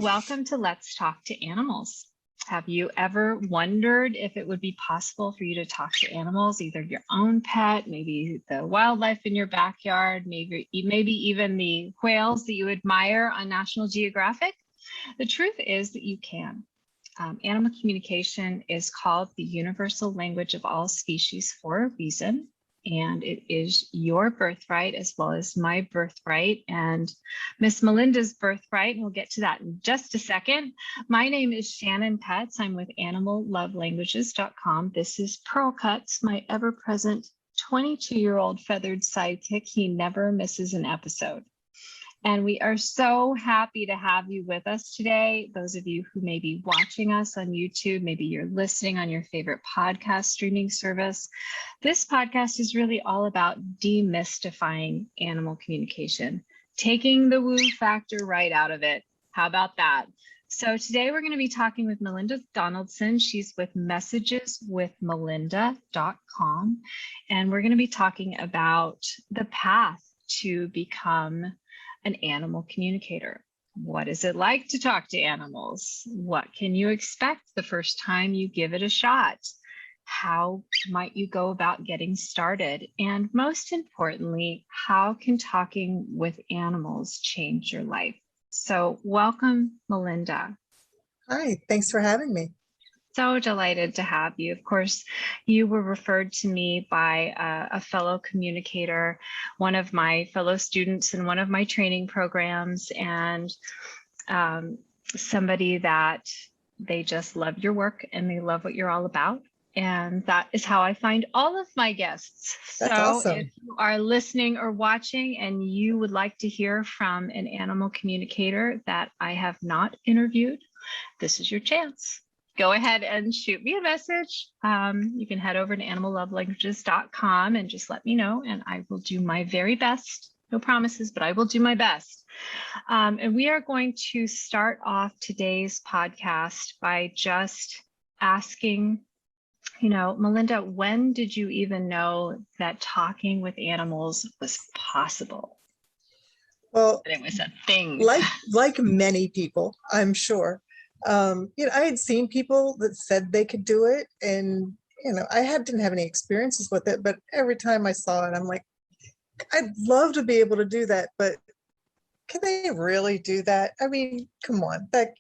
welcome to Let's Talk to Animals. Have you ever wondered if it would be possible for you to talk to animals, either your own pet, maybe the wildlife in your backyard, maybe even the whales that you admire on National Geographic? The truth is that you can. Animal communication is called the universal language of all species for a reason, and it is your birthright as well as my birthright and Miss Melinda's birthright. And we'll get to that in just a second. My name is Shannon Pets. I'm with animallovelanguages.com. This is Pearl Cuts, my ever-present 22-year-old feathered sidekick. He never misses an episode. And we are so happy to have you with us today. Those of you who may be watching us on YouTube, maybe you're listening on your favorite podcast streaming service. This podcast is really all about demystifying animal communication, taking the woo factor right out of it. How about that? So today we're going to be talking with Melinda Donaldson. She's with messageswithmelinda.com. And we're going to be talking about the path to become an animal communicator. What is it like to talk to animals? What can you expect the first time you give it a shot? How might you go about getting started? And most importantly, how can talking with animals change your life? So welcome, Melinda. Hi, thanks for having me. So delighted to have you. Of course, you were referred to me by a fellow communicator, one of my fellow students in one of my training programs, and somebody that they just love your work and they love what you're all about. And that is how I find all of my guests. That's so awesome. If you are listening or watching and you would like to hear from an animal communicator that I have not interviewed, this is your chance. Go ahead and shoot me a message. You can head over to animallovelanguages.com and just let me know, and I will do my very best. No promises, but I will do my best. And we are going to start off today's podcast by just asking, Melinda, when did you even know that talking with animals was possible? Well, that it was a thing. Like many people, I'm sure. I had seen people that said they could do it, and I didn't have any experiences with it, but every time I saw it, I'm like, I'd love to be able to do that, but can they really do that? I mean, come on, that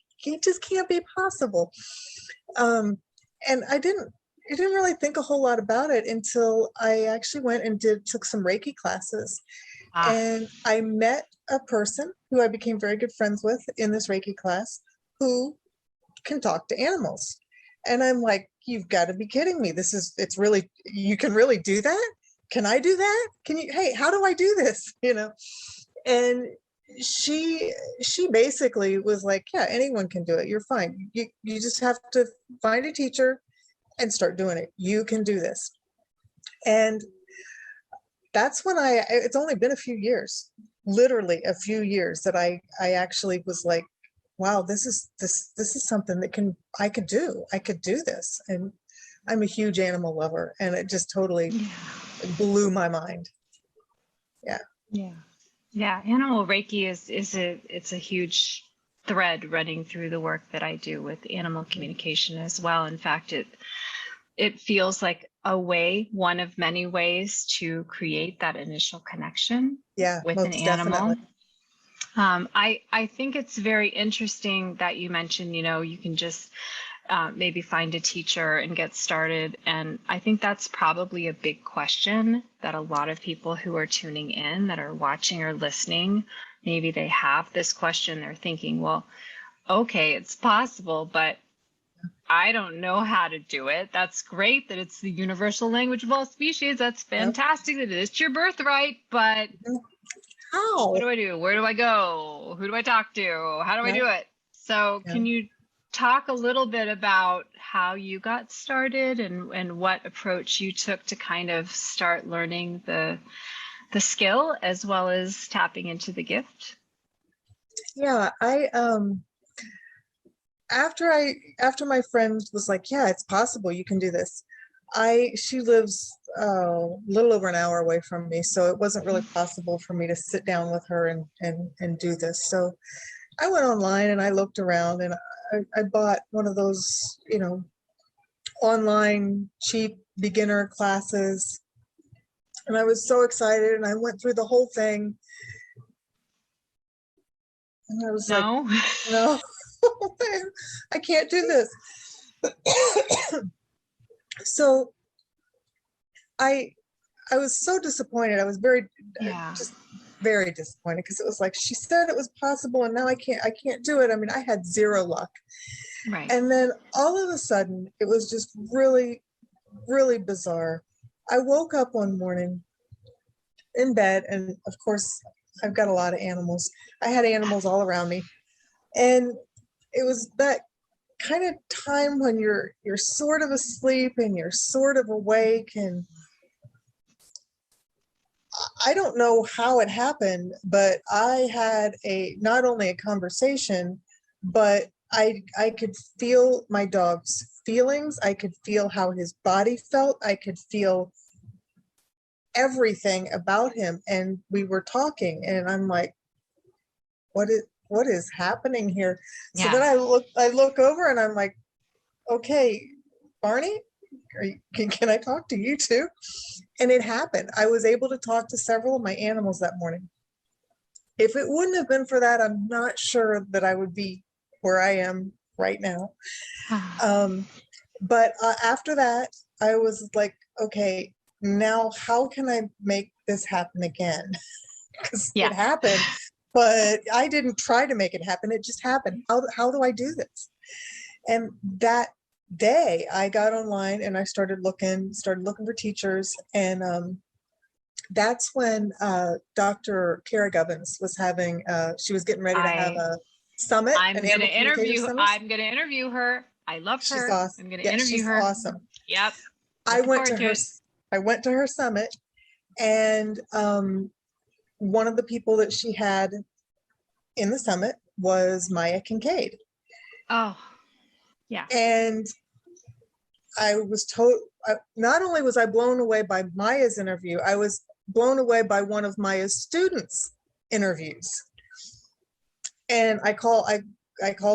just can't be possible. And I didn't really think a whole lot about it until I actually went and took some Reiki classes. And I met a person who I became very good friends with in this Reiki class who can talk to animals. And I'm like, you've got to be kidding me. You can really do that? Can I do that? Hey, how do I do this? And she basically was like, yeah, anyone can do it. You're fine. You just have to find a teacher and start doing it. You can do this. And that's when it's only been a few years, literally a few years, that I actually was like, wow, this is something that I could do. I could do this. And I'm a huge animal lover, and it just totally blew my mind. Yeah. Animal Reiki it's a huge thread running through the work that I do with animal communication as well. In fact, it feels like one of many ways to create that initial connection with an animal. Definitely. I think it's very interesting that you mentioned, you can just maybe find a teacher and get started. And I think that's probably a big question that a lot of people who are tuning in, that are watching or listening, maybe they have this question. They're thinking, well, okay, it's possible, but I don't know how to do it. That's great that it's the universal language of all species. That's fantastic that it's your birthright, but how? What do I do? Where do I go? Who do I talk to? How do I do it? So can you talk a little bit about how you got started and what approach you took to kind of start learning the skill as well as tapping into the gift? Yeah, after my friend was like, yeah, it's possible, you can do this. She lives a little over an hour away from me, so it wasn't really possible for me to sit down with her and do this. So I went online and I looked around, and I bought one of those, online cheap beginner classes. And I was so excited, and I went through the whole thing. And I was like, No. no, I can't do this. So I was so disappointed. I was Yeah. just very disappointed, because it was like, she said it was possible, and now I can't do it. I mean, I had zero luck. Right. And then all of a sudden, it was just really, really bizarre. I woke up one morning in bed, and of course, I've got a lot of animals. I had animals all around me. And it was that kind of time when you're sort of asleep and you're sort of awake, and I don't know how it happened, but I had not only a conversation, but I could feel my dog's feelings. I could feel how his body felt. I could feel everything about him. And we were talking, and I'm like, what is happening here? So Yeah. then I look over, and I'm like, okay, Barney, can I talk to you too? And it happened. I was able to talk to several of my animals that morning. If it wouldn't have been for that, I'm not sure that I would be where I am right now. But after that, I was like, okay, now how can I make this happen again? Because Yeah. it happened, but I didn't try to make it happen. It just happened. How do I do this? And that day I got online, and I started looking for teachers. And that's when Dr. Kara Gubbins was having, she was getting ready to have a summit. I'm going to interview her. I love She's her. awesome. I'm going to Yeah, interview she's her. awesome. Yep. I went to her summit, and one of the people that she had in the summit was Maya Kincaid. Oh, yeah. And I was told, not only was I blown away by Maya's interview, I was blown away by one of Maya's students' interviews. And I called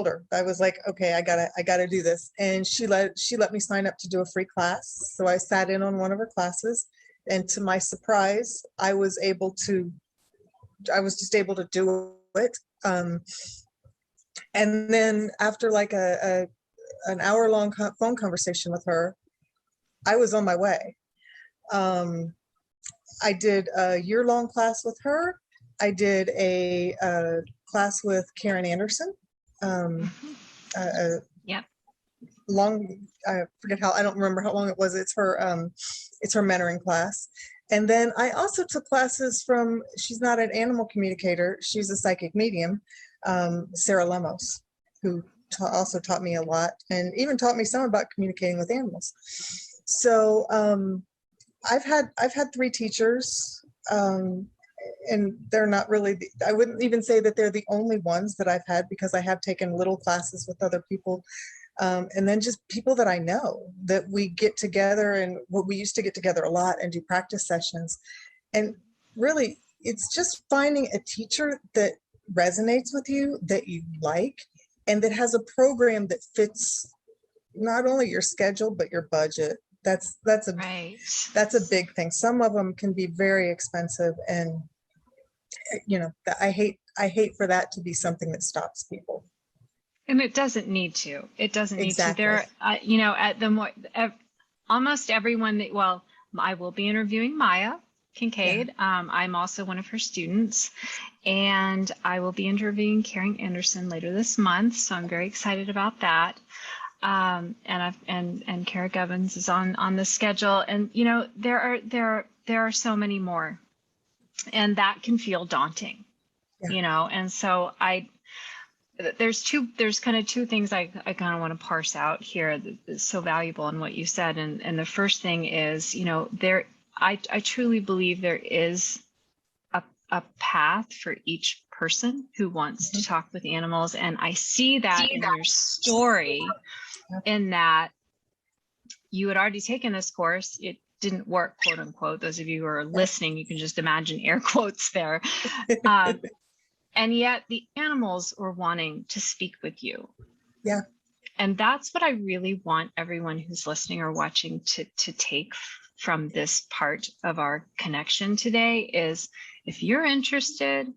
her. I was like, okay, I gotta do this. And she let me sign up to do a free class. So I sat in on one of her classes, and to my surprise, I was just able to do it. And then after like an hour-long phone conversation with her, I was on my way. I did a year-long class with her. I did a class with Karen Anderson. Yep. I don't remember how long it was. It's her mentoring class. And then I also took classes from, she's not an animal communicator, she's a psychic medium, Sarah Lemos, who also taught me a lot, and even taught me some about communicating with animals. So I've had 3 teachers, and they're not really, I wouldn't even say that they're the only ones that I've had, because I have taken little classes with other people. And then just people that I know, that we get together, and we used to get together a lot and do practice sessions. And really, it's just finding a teacher that resonates with you, that you like, and that has a program that fits not only your schedule, but your budget. That's a big thing. Some of them can be very expensive, and I hate for that to be something that stops people. And it doesn't need to. It doesn't need Exactly. to. There, at the almost everyone that, I will be interviewing Maya Kincaid. Yeah. I'm also one of her students, and I will be interviewing Karen Anderson later this month. So I'm very excited about that. And Kara Gubbins is on the schedule, and there are so many more, and that can feel daunting, yeah. And so there's kind of two things I kind of want to parse out here that is so valuable in what you said. And the first thing is, I truly believe there is a path for each person who wants to talk with animals. And I see that in your story, in that you had already taken this course. It didn't work, quote unquote. Those of you who are listening, you can just imagine air quotes there. And yet the animals were wanting to speak with you. Yeah. And that's what I really want everyone who's listening or watching to take from this part of our connection today is, if you're interested,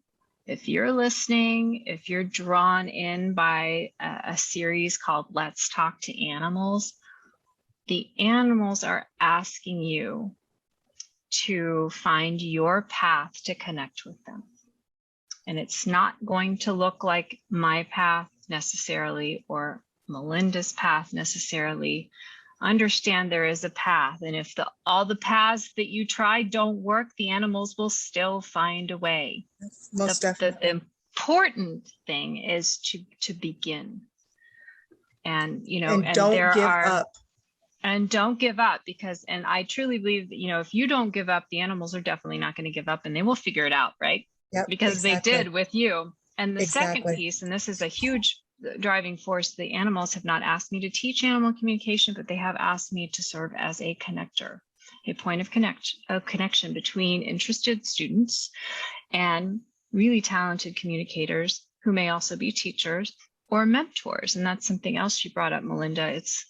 if you're listening, if you're drawn in by a series called Let's Talk to Animals, the animals are asking you to find your path to connect with them. And it's not going to look like my path necessarily, or Melinda's path necessarily. Understand there is a path. And if all the paths that you try don't work, the animals will still find a way. Most definitely. The important thing is to begin. And, and don't there give are, up. and don't give up, because, and I truly believe that, if you don't give up, the animals are definitely not going to give up, and they will figure it out, right? Yep, because exactly. they did with you. And the Exactly. second piece, and this is a huge driving force, the animals have not asked me to teach animal communication, but they have asked me to serve as a connector, a point of connection between interested students and really talented communicators who may also be teachers or mentors. And that's something else you brought up, Melinda. It's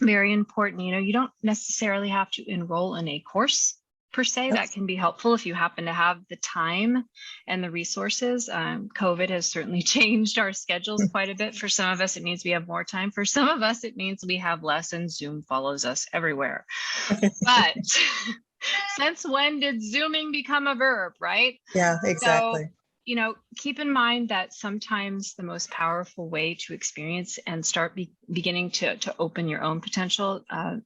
very important. You don't necessarily have to enroll in a course per se. That can be helpful if you happen to have the time and the resources. COVID has certainly changed our schedules quite a bit. For some of us, it means we have more time. For some of us, it means we have less, and Zoom follows us everywhere. But since when did Zooming become a verb, right? Yeah, exactly. So, keep in mind that sometimes the most powerful way to experience and start beginning to open your own potential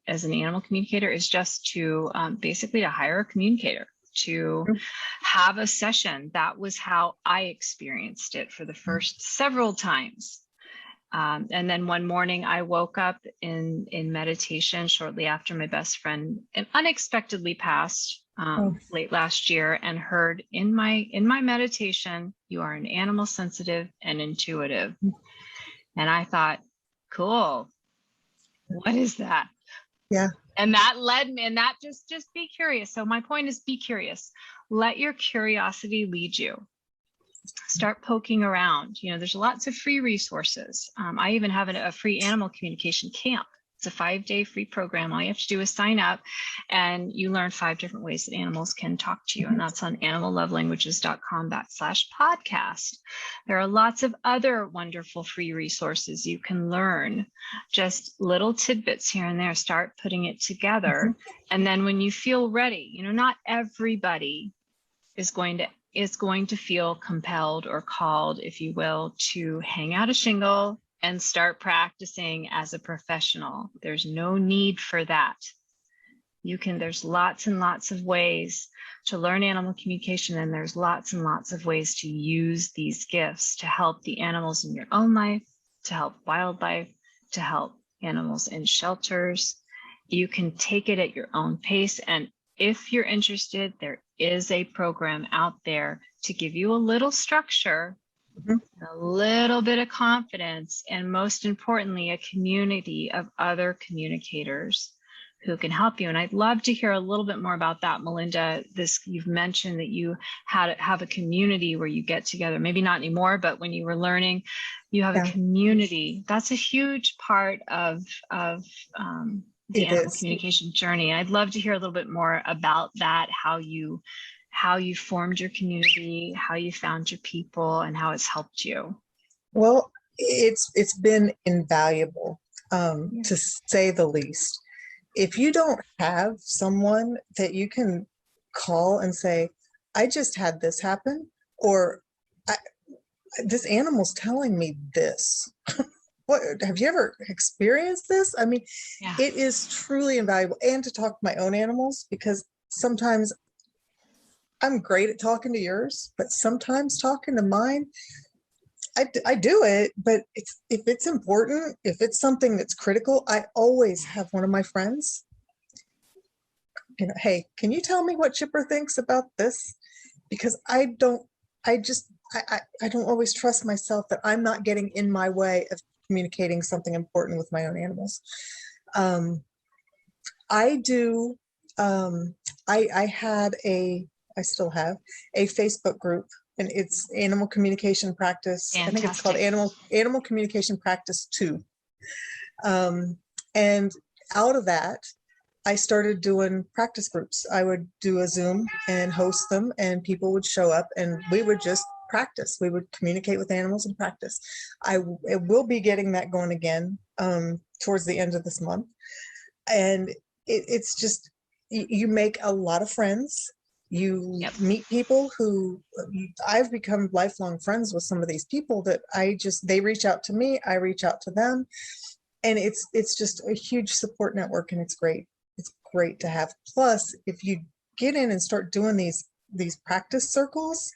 as an animal communicator is just to basically to hire a communicator, to have a session. That was how I experienced it for the first several times. And then one morning I woke up in meditation shortly after my best friend unexpectedly passed late last year, and heard in my meditation, "You are an animal sensitive and intuitive." And I thought, cool, what is that? Yeah. And that led me, and that just be curious. So my point is, be curious. Let your curiosity lead you. Start poking around. There's lots of free resources. I even have a free animal communication camp. It's a 5-day free program. All you have to do is sign up, and you learn 5 different ways that animals can talk to you. And that's on animallovelanguages.com/podcast. There are lots of other wonderful free resources you can learn, just little tidbits here and there. Start putting it together. And then when you feel ready, not everybody is going to feel compelled or called, if you will, to hang out a shingle and start practicing as a professional. There's no need for that. There's lots and lots of ways to learn animal communication, and there's lots and lots of ways to use these gifts to help the animals in your own life, to help wildlife, to help animals in shelters. You can take it at your own pace. And if you're interested, there is a program out there to give you a little structure, a little bit of confidence, and most importantly, a community of other communicators who can help you. And I'd love to hear a little bit more about that, Melinda. You've mentioned that you have a community where you get together, maybe not anymore, but when you were learning, you have a community. That's a huge part of the animal communication journey. I'd love to hear a little bit more about that, how you formed your community, how you found your people, and how it's helped you. Well, it's been invaluable, to say the least. If you don't have someone that you can call and say, "I just had this happen," or "This animal's telling me this." What, have you ever experienced this? I mean, It is truly invaluable. And to talk to my own animals, because sometimes I'm great at talking to yours, but sometimes talking to mine, I do it, but if it's important, if it's something that's critical, I always have one of my friends, "Hey, can you tell me what Chipper thinks about this?" Because I don't always trust myself that I'm not getting in my way of communicating something important with my own animals. I still have a Facebook group and it's animal communication practice. I think it's called Fantastic. Animal Communication Practice 2. And out of that, I started doing practice groups. I would do a Zoom and host them, and people would show up and we would just practice. We would communicate with animals and practice. I will be getting that going again towards the end of this month. And it's just, you make a lot of friends. You meet people who I've become lifelong friends with some of these people that they reach out to me, I reach out to them. And it's just a huge support network, and it's great. It's great to have. Plus, if you get in and start doing these practice circles,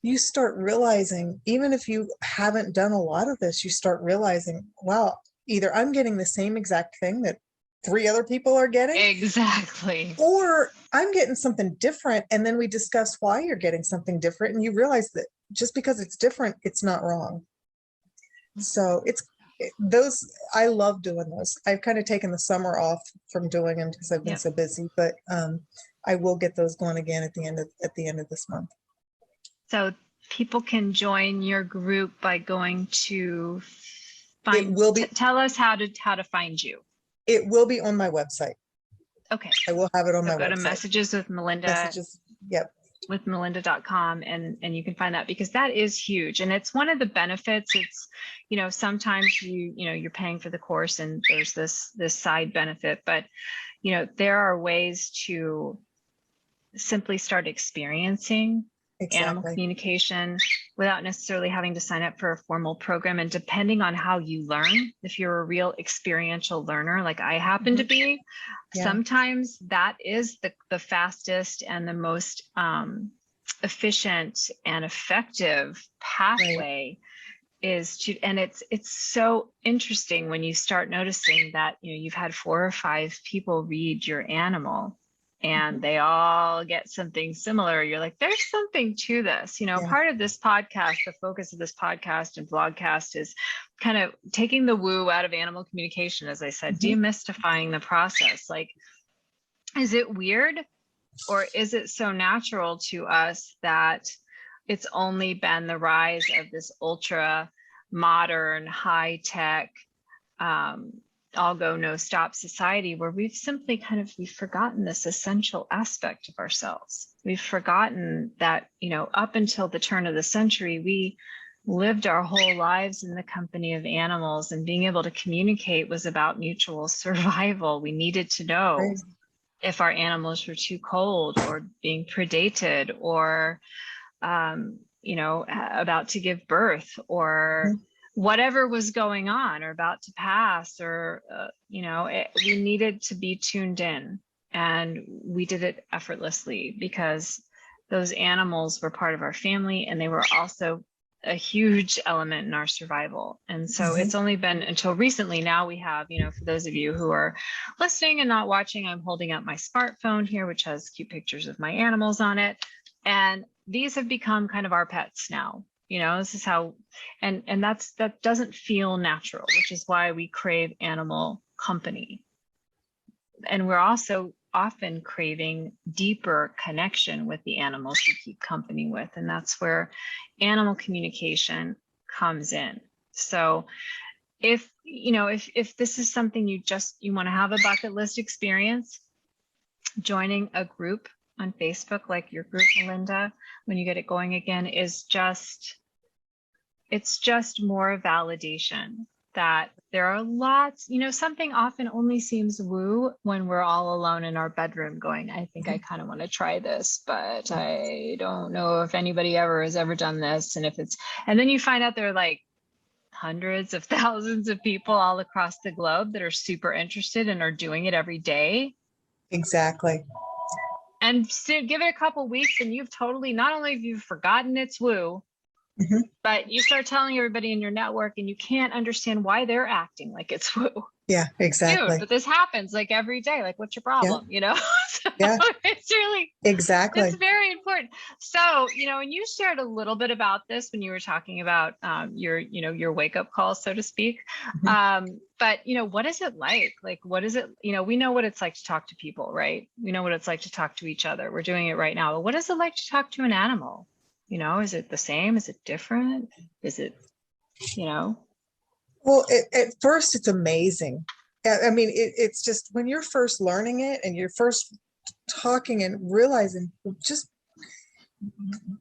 you start realizing, even if you haven't done a lot of this, you start realizing, wow, either I'm getting the same exact thing that 3 other people are getting. Exactly. Or I'm getting something different. And then we discuss why you're getting something different. And you realize that just because it's different, it's not wrong. So I love doing those. I've kind of taken the summer off from doing them because I've been so busy, but I will get those going again at the end of this month. So people can join your group by going to tell us how to find you. It will be on my website. Okay. I will have it on my website. Go to Messages with Melinda. Messages. Yep. With melinda.com, and you can find that, because that is huge. And it's one of the benefits. It's, sometimes you're paying for the course and there's this side benefit, but there are ways to simply start experiencing animal communication without necessarily having to sign up for a formal program. And depending on how you learn, if you're a real experiential learner, like I happen to be, sometimes that is the fastest and the most efficient and effective pathway. And it's so interesting when you start noticing that, you've had 4 or 5 people read your animal and they all get something similar. You're like, there's something to this. Part of this podcast, the focus of this podcast and vlogcast is kind of taking the woo out of animal communication, as I said, demystifying the process. Like, is it weird, or is it so natural to us that it's only been the rise of this ultra modern, high tech, all go no stop society, where we've simply we've forgotten this essential aspect of ourselves. We've forgotten that, up until the turn of the century, we lived our whole lives in the company of animals, and being able to communicate was about mutual survival. We needed to know if our animals were too cold or being predated, or, about to give birth, or whatever was going on, or about to pass, or, we needed to be tuned in, and we did it effortlessly because those animals were part of our family, and they were also a huge element in our survival. And so it's only been until recently, now we have, for those of you who are listening and not watching, I'm holding up my smartphone here, which has cute pictures of my animals on it. And these have become kind of our pets now. This is how, and that doesn't feel natural, which is why we crave animal company. And we're also often craving deeper connection with the animals we keep company with. And that's where animal communication comes in. So if this is something you want to have a bucket list experience, joining a group on Facebook, like your group, Melinda, when you get it going again, it's just more validation that there are lots, something often only seems woo when we're all alone in our bedroom going, I think I kind of want to try this, but I don't know if anybody has ever done this. And then you find out there are like hundreds of thousands of people all across the globe that are super interested and are doing it every day. Exactly. And so give it a couple weeks and you've totally, not only have you forgotten it's woo, but you start telling everybody in your network and you can't understand why they're acting like it's woo. Yeah, exactly. Dude, but this happens like every day. Like, what's your problem? So it's really, exactly. It's very important. So, and you shared a little bit about this when you were talking about your wake up call, so to speak. But, what is it like? Like, what is it? We know what it's like to talk to people, right? We know what it's like to talk to each other. We're doing it right now. But what is it like to talk to an animal? You know, is it the same? Is it different? Is it, you know? Well, at first it's amazing. I mean, it's just when you're first learning it and you're first talking and realizing just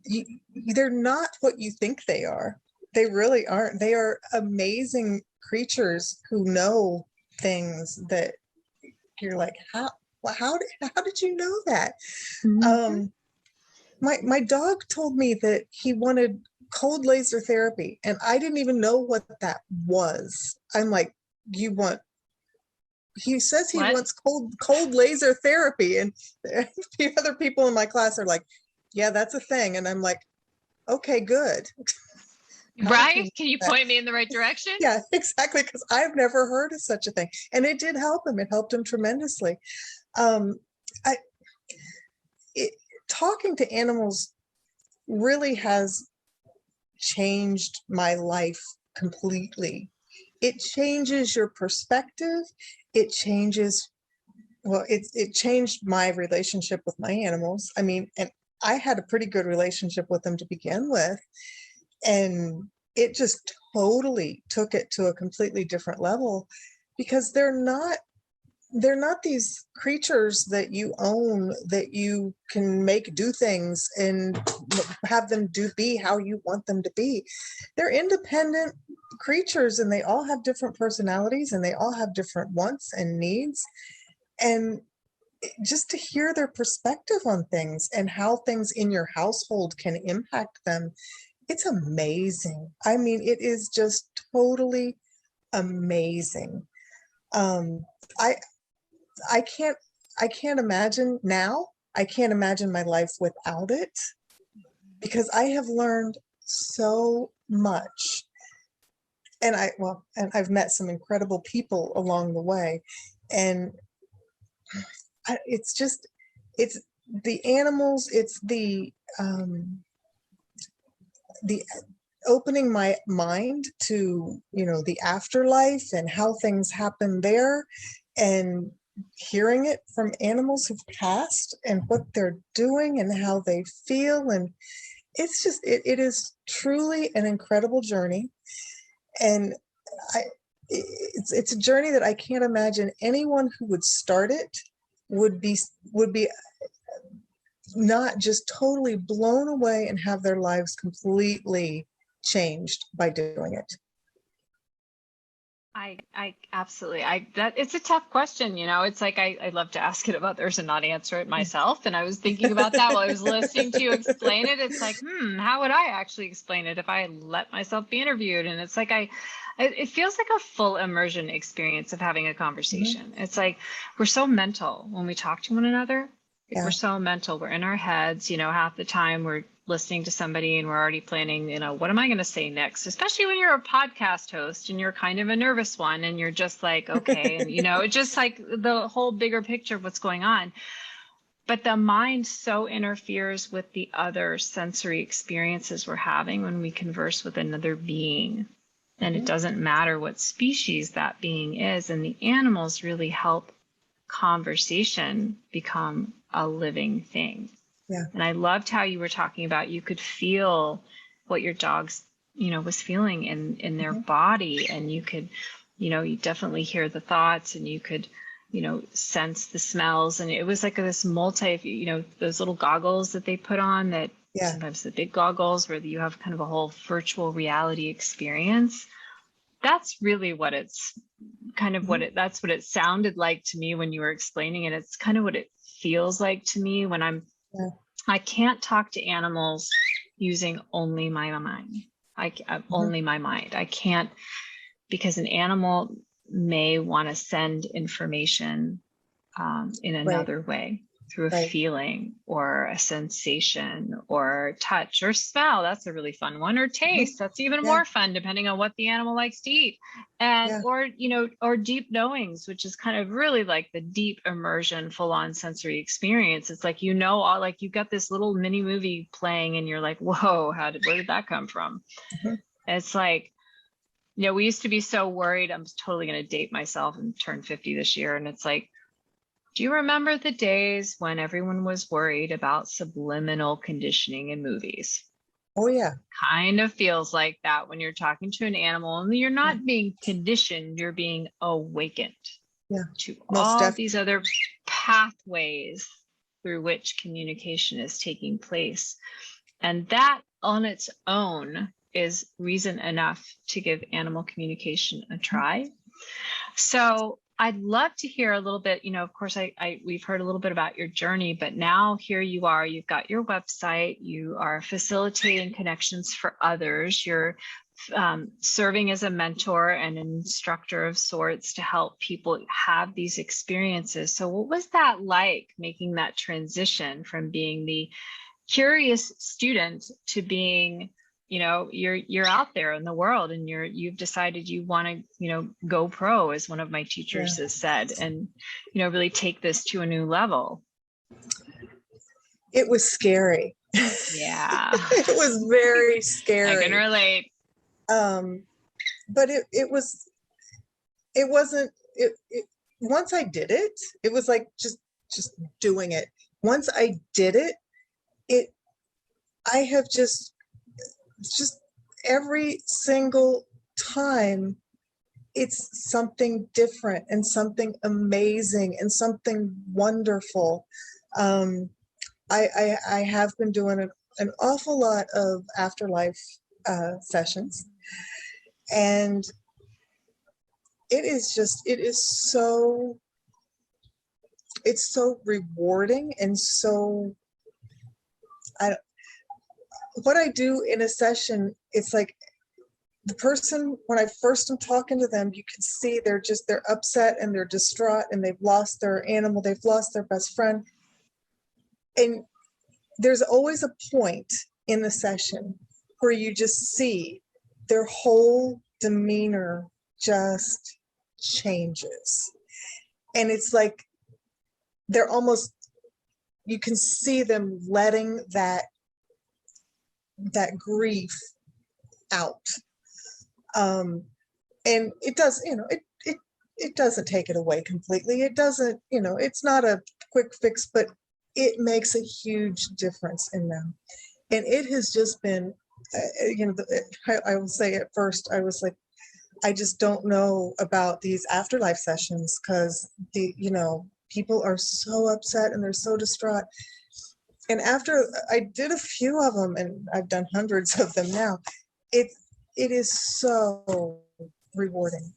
you, they're not what you think they are. They really aren't. They are amazing creatures who know things that you're like, how did you know that? Mhm. My dog told me that he wanted cold laser therapy, and I didn't even know what that was. I'm like, you want? He says he What? wants cold laser therapy, and the other people in my class are like, yeah, that's a thing, and I'm like, okay, good. How did you Right? know Can you that? point me in the right direction? Yeah, exactly, because I've never heard of such a thing, and it did help him. It helped him tremendously. Um, I it, Talking to animals really has changed my life completely. It changes your perspective. It changes, well, it changed my relationship with my animals. I mean, and I had a pretty good relationship with them to begin with. And it just totally took it to a completely different level because they're not these creatures that you own, that you can make do things and have them be how you want them to be. They're independent creatures, and they all have different personalities, and they all have different wants and needs. And just to hear their perspective on things and how things in your household can impact them, it's amazing. I mean, it is just totally amazing. Um, I I can't I can't imagine now. I can't imagine my life without it because I have learned so much. And I've met some incredible people along the way. And it's just, it's the animals, it's the opening my mind to, the afterlife and how things happen there, and hearing it from animals who've passed and what they're doing and how they feel. And it's just, it is truly an incredible journey. And I, it's a journey that I can't imagine anyone who would start it would be not just totally blown away and have their lives completely changed by doing it. I absolutely, that it's a tough question, you know, it's like, I love to ask it of others and not answer it myself. And I was thinking about that while I was listening to you explain it. It's like, how would I actually explain it if I let myself be interviewed? And it's like, it feels like a full immersion experience of having a conversation. It's like, we're so mental when we talk to one another. Like, Yeah. we're so mental. We're in our heads, you know, half the time we're listening to somebody and we're already planning, you know, what am I going to say next? Especially when you're a podcast host and you're kind of a nervous one and you're just like, okay. And, you know, it's just like the whole bigger picture of what's going on. But the mind so interferes with the other sensory experiences we're having when we converse with another being. And it doesn't matter what species that being is. And the animals really help conversation become a living thing. Yeah. And I loved how you were talking about you could feel what your dog's, you know, was feeling in their body. And you could, you know, you definitely hear the thoughts and you could, you know, sense the smells. And it was like this you know, those little goggles that they put on that sometimes the big goggles where you have kind of a whole virtual reality experience. That's really what it's kind of that's what it sounded like to me when you were explaining it. It's kind of what it feels like to me when I can't talk to animals using only my mind. Only my mind. I can't, because an animal may want to send information in another way, through a feeling or a sensation or touch or smell. That's a really fun one. Or taste. That's even more fun, depending on what the animal likes to eat. And or, you know, or deep knowings, which is kind of really like the deep immersion, full on sensory experience. It's like, you know, all like you got this little mini movie playing and you're like, whoa, where did that come from? It's like, you know, we used to be so worried. I'm totally going to date myself and turn 50 this year. And it's like, do you remember the days when everyone was worried about subliminal conditioning in movies? Oh yeah. Kind of feels like that when you're talking to an animal and you're Yeah. not being conditioned, you're being awakened Yeah. to Most all definitely. these other pathways through which communication is taking place. And that on its own is reason enough to give animal communication a try. So I'd love to hear a little bit, of course, we've heard a little bit about your journey, but now here you are, you've got your website, you are facilitating connections for others, you're serving as a mentor and an instructor of sorts to help people have these experiences. So what was that like, making that transition from being the curious student to being, you're out there in the world and you've decided you want to, go pro, as one of my teachers Yeah. has said, and, really take this to a new level? It was scary. Yeah. It was very I scary. can relate. But it wasn't, once I did it, it was like just doing it. Once I did it, I have just every single time it's something different and something amazing and something wonderful. I have been doing an awful lot of afterlife sessions, and it is so, it's so rewarding and so, what I do in a session, it's like the person, when I first am talking to them, you can see they're upset and they're distraught and they've lost their animal, they've lost their best friend. And there's always a point in the session where you just see their whole demeanor just changes. And it's like they're almost, you can see them letting that grief out. And it does, it doesn't take it away completely. It doesn't, it's not a quick fix, but it makes a huge difference in them. And it has just been, I will say at first, I was like, I just don't know about these afterlife sessions, because people are so upset and they're so distraught. And after I did a few of them, and I've done hundreds of them now, it is so rewarding.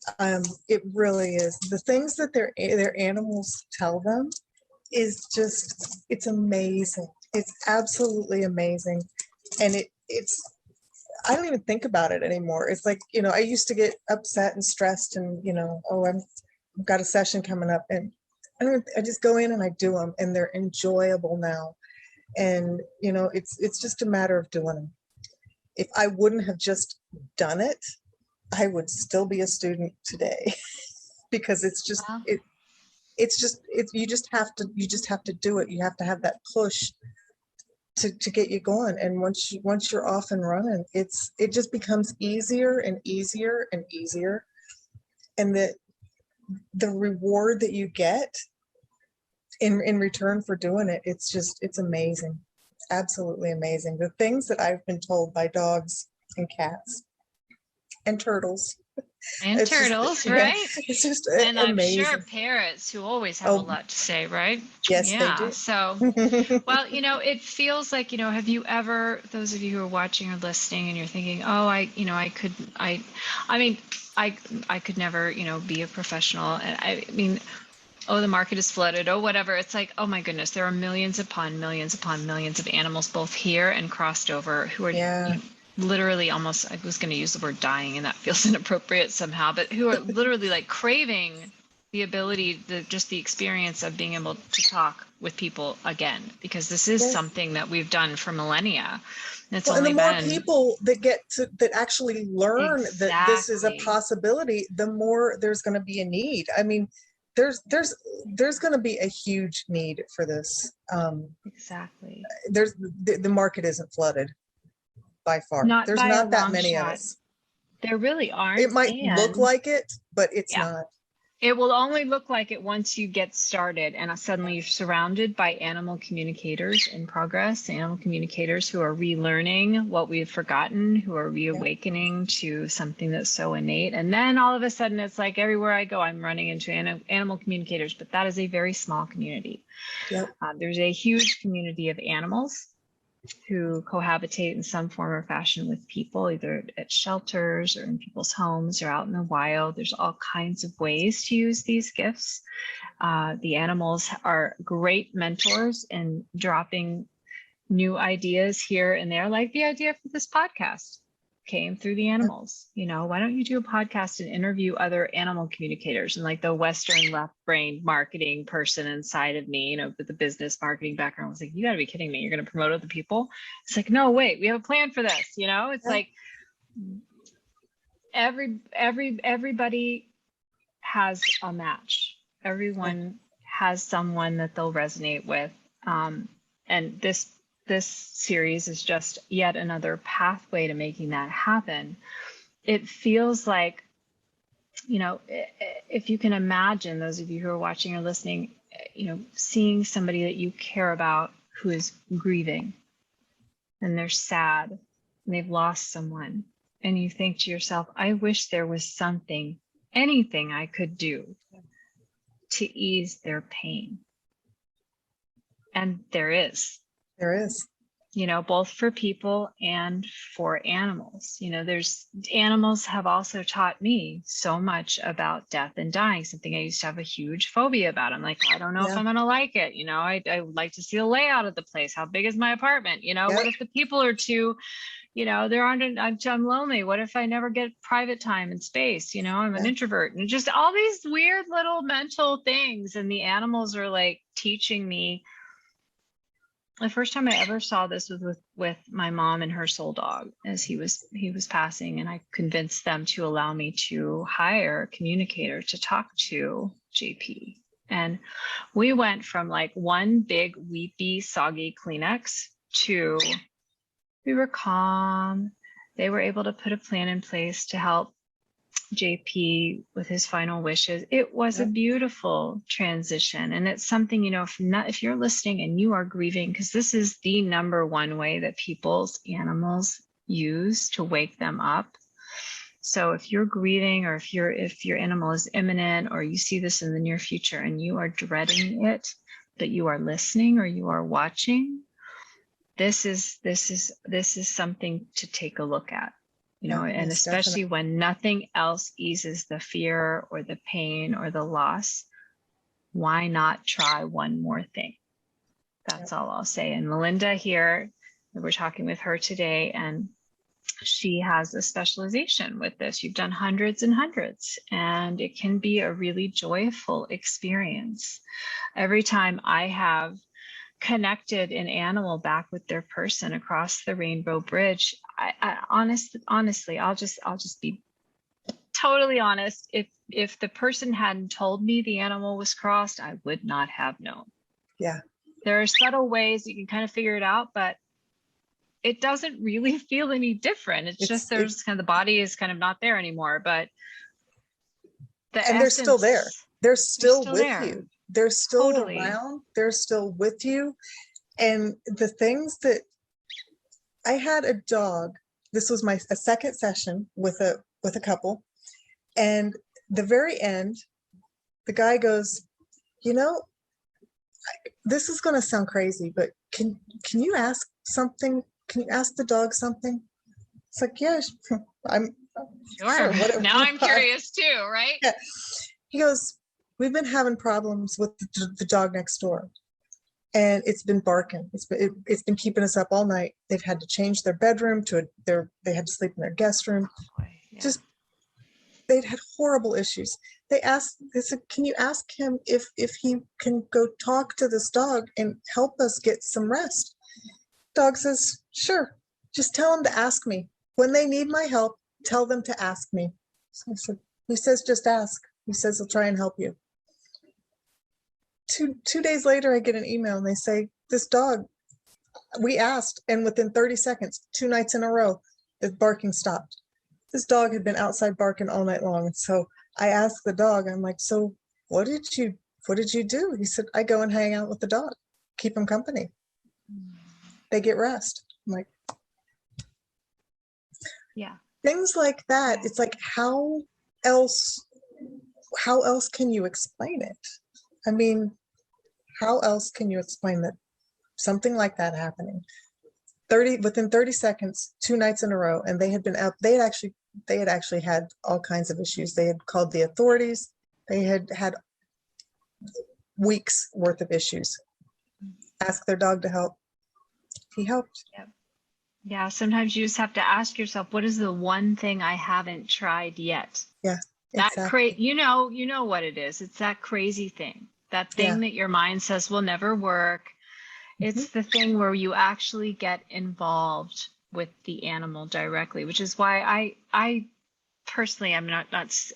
It really is. The things that their animals tell them is just, it's amazing. It's absolutely amazing. And it's, I don't even think about it anymore. It's like, I used to get upset and stressed and, oh, I've got a session coming up, and I just go in and I do them, and they're enjoyable now. And, it's just a matter of doing them. If I wouldn't have just done it, I would still be a student today because it's just, Wow. you just have to do it. You have to have that push to get you going. And once you're off and running, it just becomes easier and easier and easier. And the reward that you get in return for doing it, it's amazing. It's absolutely amazing. The things that I've been told by dogs and cats and turtles. And It's turtles, just, right? it's just And I'm amazing. sure parrots, who always have a Oh, lot to say, right? yes, they Yeah. do. So, well, it feels like, have you ever, those of you who are watching or listening and you're thinking, oh, I mean, I could never, be a professional. And I mean, oh, the market is flooded, oh, whatever. It's like, oh my goodness, there are millions upon millions upon millions of animals, both here and crossed over, who are Yeah. literally almost, I was going to use the word dying, and that feels inappropriate somehow, but who are literally like craving the ability, just the experience of being able to talk with people again, because this is Yes. something that we've done for millennia. It's Well, and only the more been people that actually learn that this is a exactly. possibility, the more there's going to be a need. I mean, there's going to be a huge need for this. Exactly. The market isn't flooded by far. Not There's by a not that long many of shot. us. There really It aren't. might look And like it, but it's yeah, not. It will only look like it once you get started, and suddenly you're surrounded by animal communicators in progress, animal communicators who are relearning what we've forgotten, who are reawakening to something that's so innate. And then all of a sudden, it's like everywhere I go, I'm running into animal communicators, but that is a very small community. Yep. There's a huge community of animals who cohabitate in some form or fashion with people, either at shelters or in people's homes or out in the wild. There's all kinds of ways to use these gifts. The animals are great mentors in dropping new ideas here and there, like the idea for this podcast came through the animals. You know, why don't you do a podcast and interview other animal communicators? And like the Western left brain marketing person inside of me, you know, with the business marketing background was like, you gotta be kidding me. You're going to promote other people. It's like, no, wait, we have a plan for this. You know, it's like everybody has a match. Everyone has someone that they'll resonate with. And this series is just yet another pathway to making that happen. It feels like, you know, if you can imagine, those of you who are watching or listening, you know, seeing somebody that you care about who is grieving and they're sad and they've lost someone, and you think to yourself, I wish there was something, anything I could do to ease their pain. And there is. There is. You know, both for people and for animals. You know, animals have also taught me so much about death and dying, something I used to have a huge phobia about. I'm like, I don't know if I'm going to like it. You know, I would like to see the layout of the place. How big is my apartment? You know, what if the people are too, you know, I'm lonely. What if I never get private time and space? You know, I'm an introvert, and just all these weird little mental things. And the animals are like teaching me. The first time I ever saw this was with my mom and her soul dog as he was passing, and I convinced them to allow me to hire a communicator to talk to JP. And we went from like one big weepy soggy Kleenex to we were calm. They were able to put a plan in place to help JP with his final wishes. It was a beautiful transition. And it's something, you know, if you're listening and you are grieving, because this is the number one way that people's animals use to wake them up. So if you're grieving, or if your animal is imminent, or you see this in the near future and you are dreading it, that you are listening or you are watching, this is something to take a look at. You know, and especially when nothing else eases the fear or the pain or the loss, why not try one more thing? That's all I'll say. And Melinda here, we're talking with her today, and she has a specialization with this. You've done hundreds and hundreds, and it can be a really joyful experience. Every time I have connected an animal back with their person across the rainbow bridge, I honestly, I'll just be totally honest. If the person hadn't told me the animal was crossed, I would not have known. Yeah. There are subtle ways you can kind of figure it out, but it doesn't really feel any different. It's just there's kind of the body is kind of not there anymore, but they're still there. They're still with there. you. They're still Totally around. They're still with you. And the things that I had a dog, this was a second session with a couple. And the very end, the guy goes, you know, this is going to sound crazy, but can you ask something? Can you ask the dog something? It's like, yeah, I'm sure. Now I'm curious too, right? Yeah. He goes, we've been having problems with the dog next door, and it's been barking. It's been keeping us up all night. They've had to change their bedroom they had to sleep in their guest room. Just they'd had horrible issues. They said, can you ask him if he can go talk to this dog and help us get some rest? Dog says, sure. Just tell him to ask me. When they need my help, tell them to ask me. So I said, he says, just ask. He says he'll try and help you. Two days later, I get an email and they say, this dog, we asked, and within 30 seconds, 2 nights in a row, the barking stopped. This dog had been outside barking all night long. And so I asked the dog, I'm like, so what did you do? He said, I go and hang out with the dog, keep him company. They get rest. I'm like, Yeah. things like that. It's like, how else can you explain it? I mean, how else can you explain that something like that happening? Within 30 seconds, 2 nights in a row, and they had been out, they had actually had all kinds of issues. They had called the authorities. They had had weeks worth of issues. Ask their dog to help. He helped. Yep. Yeah. Sometimes you just have to ask yourself, what is the one thing I haven't tried yet? Yeah, That exactly. you know what it is. It's that crazy thing, that thing Yeah. that your mind says will never work. It's the thing where you actually get involved with the animal directly, which is why I personally, I'm not,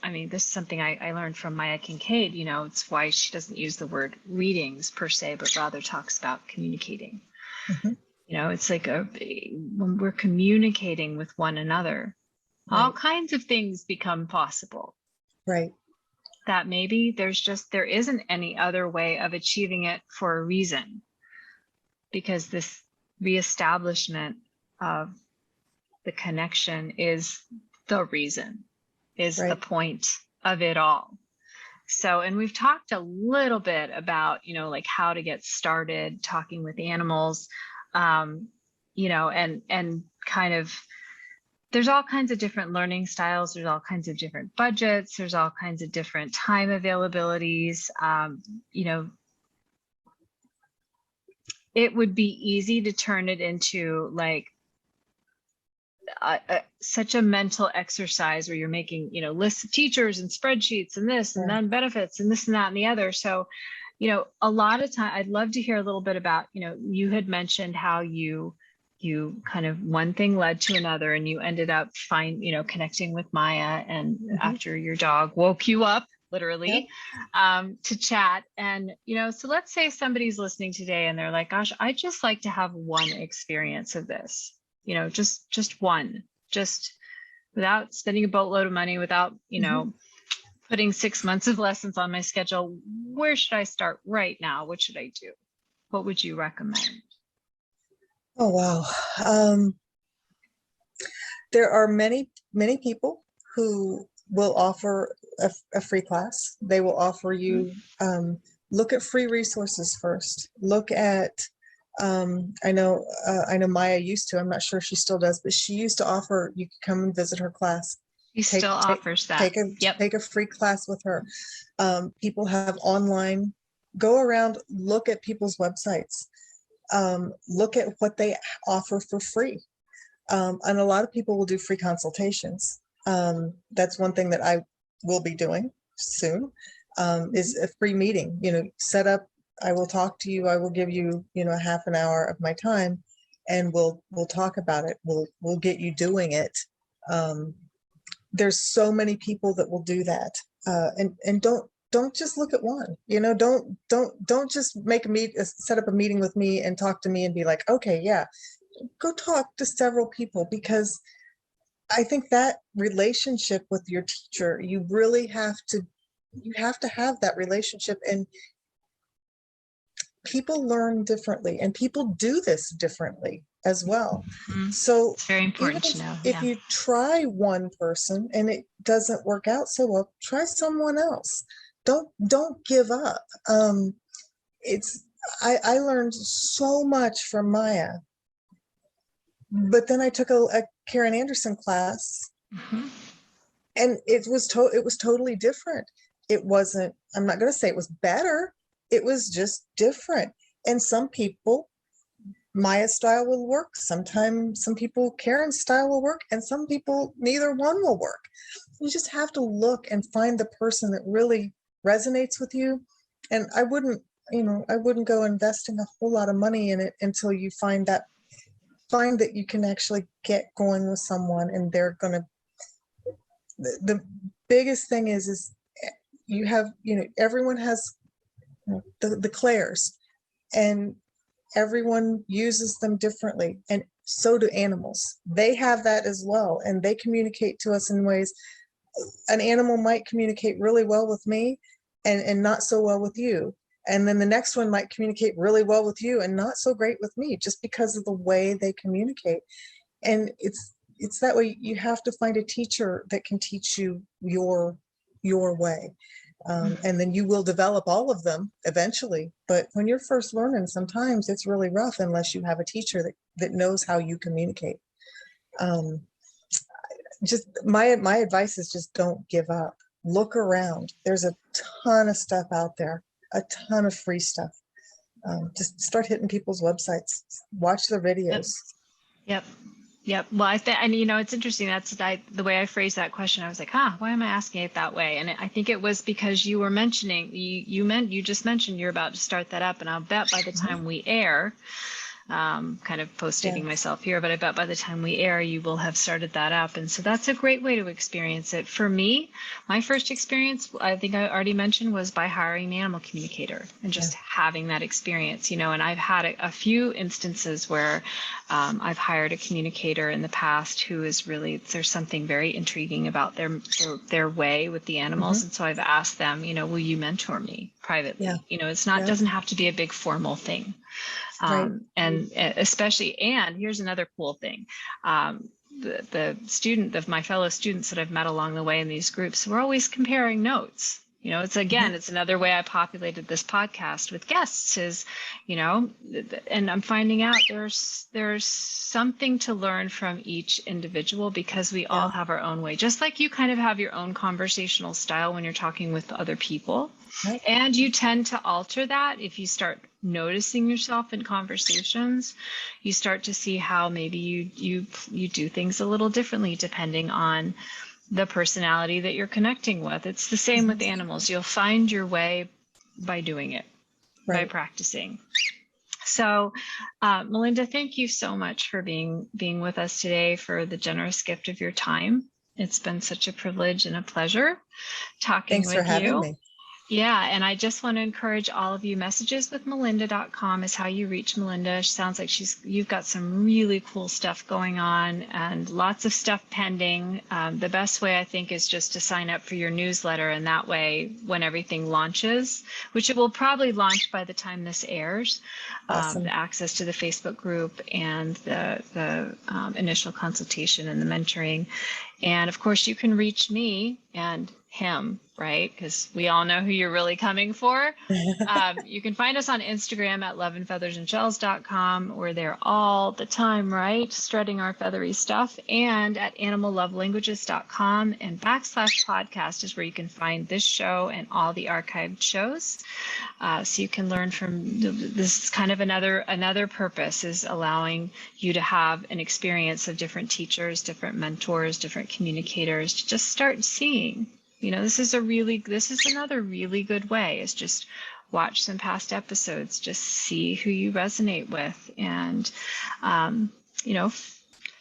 I mean, this is something I learned from Maya Kincaid, it's why she doesn't use the word readings per se, but rather talks about communicating. Mm-hmm. It's like when we're communicating with one another, all Right. kinds of things become possible. Right. That maybe there isn't any other way of achieving it for a reason, because this reestablishment of the connection is the reason, is the Right. point of it all. So, and we've talked a little bit about, like how to get started talking with animals, and kind of, there's all kinds of different learning styles. There's all kinds of different budgets. There's all kinds of different time availabilities. It would be easy to turn it into like such a mental exercise where you're making, lists of teachers and spreadsheets and this and Yeah. then benefits and this and that and the other. So, a lot of time, I'd love to hear a little bit about, you had mentioned how you kind of one thing led to another and you ended up connecting with Maya, and after your dog woke you up literally, to chat. And, so let's say somebody's listening today and they're like, gosh, I'd just like to have one experience of this, just one, just without spending a boatload of money, without, putting 6 months of lessons on my schedule. Where should I start right now? What should I do? What would you recommend? Oh, wow. There are many people who will offer a free class. They will offer you, look at free resources first. Look at, I know Maya used to, I'm not sure if she still does, but she used to offer, you could come and visit her class. He still offers that. Take a free class with her. People have online, go around, look at people's websites, look at what they offer for free. And a lot of people will do free consultations. That's one thing that I will be doing soon, is a free meeting, set up. I will talk to you. I will give you, a half an hour of my time, and we'll talk about it. We'll get you doing it. There's so many people that will do that. And don't just look at one, don't just set up a meeting with me and talk to me and be like, okay, yeah, go talk to several people, because I think that relationship with your teacher, you really have to have that relationship. And people learn differently, and people do this differently as well. So it's very important even to know. if you try one person and it doesn't work out so well, try someone else. Don't give up. I learned so much from Maya, but then I took a Karen Anderson class, and it was totally different. It wasn't, I'm not going to say it was better. It was just different. And some people, Maya's style will work. Sometimes some people, Karen's style will work, and some people, neither one will work. You just have to look and find the person that really resonates with you. And I wouldn't go investing a whole lot of money in it until you find that you can actually get going with someone, and they're going to, the biggest thing is you have, everyone has the clairs, and everyone uses them differently, and so do animals. They have that as well, and they communicate to us in ways. an animal might communicate really well with me and not so well with you. And then the next one might communicate really well with you and not so great with me, just because of the way they communicate. And it's that way. You have to find a teacher that can teach you your way. And then you will develop all of them eventually. But when you're first learning, sometimes it's really rough unless you have a teacher that knows how you communicate. Just my advice is just don't give up. Look around. There's a ton of stuff out there, a ton of free stuff. Just start hitting people's websites, watch their videos. Yep. Yep. Well, and it's interesting. That's the way I phrased that question. I was like, why am I asking it that way? And I think it was because you were mentioning, you just mentioned you're about to start that up. And I'll bet by the time we air, kind of post-dating myself here, but I bet by the time we air, you will have started that up. And so that's a great way to experience it. For me, my first experience, I think I already mentioned, was by hiring an animal communicator and just having that experience, and I've had a few instances where I've hired a communicator in the past who is really, there's something very intriguing about their way with the animals. And so I've asked them, will you mentor me privately? It's not, doesn't have to be a big formal thing. And especially, and here's another cool thing. My fellow students that I've met along the way in these groups, we're always comparing notes. It's another way I populated this podcast with guests is, and I'm finding out there's something to learn from each individual, because we all have our own way, just like you kind of have your own conversational style when you're talking with other people. Right. And you tend to alter that if you start noticing yourself in conversations. You start to see how maybe you do things a little differently depending on the personality that you're connecting with. It's the same with animals. You'll find your way by doing it, by practicing. So, Melinda, thank you so much for being with us today, for the generous gift of your time. It's been such a privilege and a pleasure talking with you. Thanks for having me. Yeah, and I just want to encourage all of you, messageswithmelinda.com is how you reach Melinda. She sounds like you've got some really cool stuff going on and lots of stuff pending. The best way, I think, is just to sign up for your newsletter, and that way, when everything launches, which it will probably launch by the time this airs, awesome. The access to the Facebook group and the initial consultation and the mentoring. And of course, you can reach me and him, right? Because we all know who you're really coming for. You can find us on Instagram at loveandfeathersandshells.com. We're there all the time, right? Strutting our feathery stuff. And at animallovelanguages.com and /podcast is where you can find this show and all the archived shows. So you can learn from this. Is kind of another purpose, is allowing you to have an experience of different teachers, different mentors, different communicators, to just start seeing. This is another really good way, is just watch some past episodes, just see who you resonate with, and,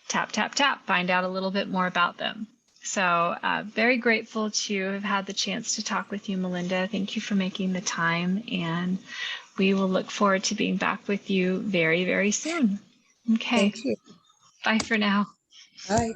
tap, tap, tap, find out a little bit more about them. So very grateful to have had the chance to talk with you, Melinda. Thank you for making the time, and we will look forward to being back with you very, very soon. Okay. Thank you. Bye for now. Bye.